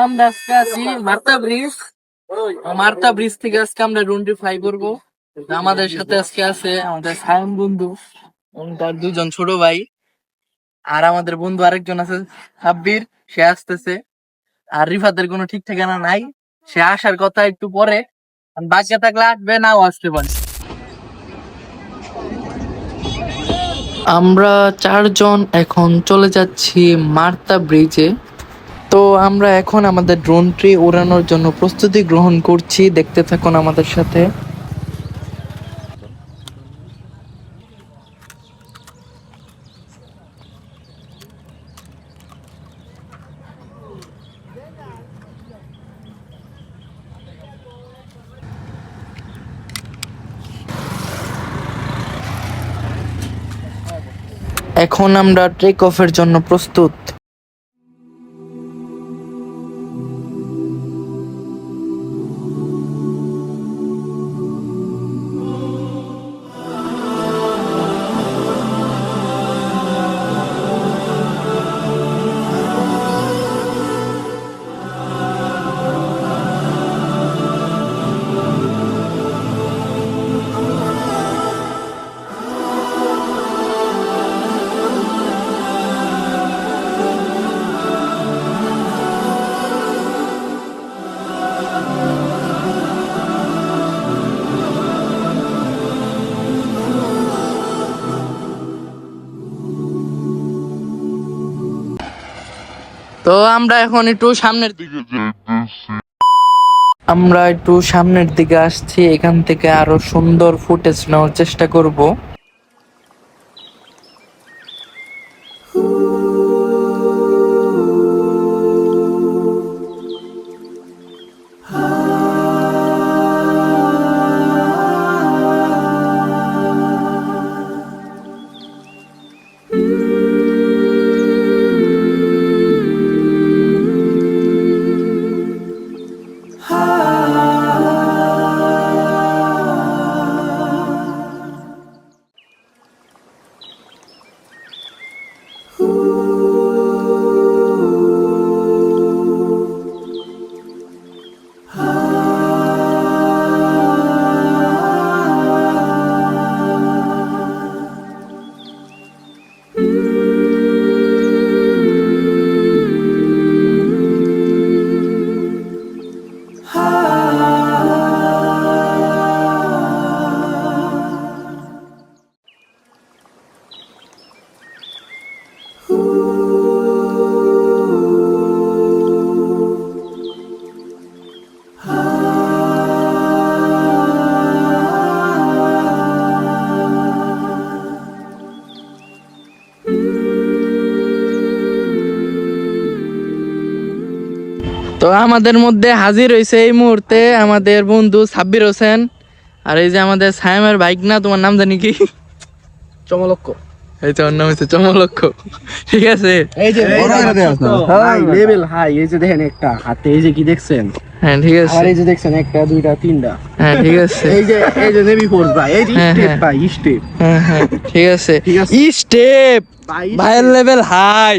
আমরা আজকে আছি মার্তা ব্রিজ থেকে আজকে আমরা রুনটি ফ্লাই করবো। আমাদের সাথে আজকে আছে আমাদের সায়ন বন্ধু এবং তার দুজন ছোট ভাই, আর আমাদের বন্ধু আরেকজন আছে সাব্বির, সে আসতেছে। আর রিফাতের কোনো ঠিক ঠিকানা নাই, সে আসার কথা একটু পরে, বাকি থাকলে আসবে, নাও আসতে পারে। আমরা চারজন এখন চলে যাচ্ছি মার্তা ব্রিজে। তো আমরা এখন আমাদের ড্রোনটি উড়ানোর জন্য প্রস্তুতি গ্রহণ করছি, দেখতে থাকুন আমাদের সাথে। এখন আমরা টেক অফের জন্য প্রস্তুত। তো আমরা এখন একটু সামনের দিকে আসছি, এখান থেকে আরো সুন্দর ফুটেজ নেওয়ার চেষ্টা করব। তো আমাদের মধ্যে হাজির হয়েছে এই মুহূর্তে আমাদের বন্ধু সাব্বির হোসেন, আর এই যে আমাদের সায়েমের বাইক, না তোমার নাম জানি কি? চমলক্ষ। এই তো ওর নাম হচ্ছে চমলক্ষ, ঠিক আছে। এই যে লেভেল হাই, এই যে দেখেন একটা হাতে, এই যে কি দেখছেন? হ্যাঁ ঠিক আছে। আর এই যে দেখছেন একটা দুইটা তিনটা, হ্যাঁ ঠিক আছে। এই যে নেভি ফোর্স ভাই, এই যে স্টেপ ভাই, স্টেপ। হ্যাঁ হ্যাঁ ঠিক আছে, স্টেপ ভাইয়ের লেভেল হাই।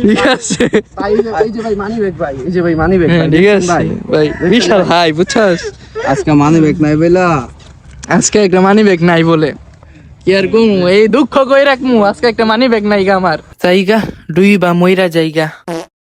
ঠিক আছে এই যে ভাই মানি ব্যাগ ভাই, এই যে ভাই মানি ব্যাগ, ঠিক আছে ভাই, বিশাল হাই, বুঝছস? আজকে মানি ব্যাগ নাই বেলা, আজকে একটা মানি ব্যাগ নাই বলে কি আর কমু, এই দুঃখ কই রাখমু, আজকে একটা মানি ব্যাগ নাই গা আমার, জায়গা ডুই বা মইরা জায়গা।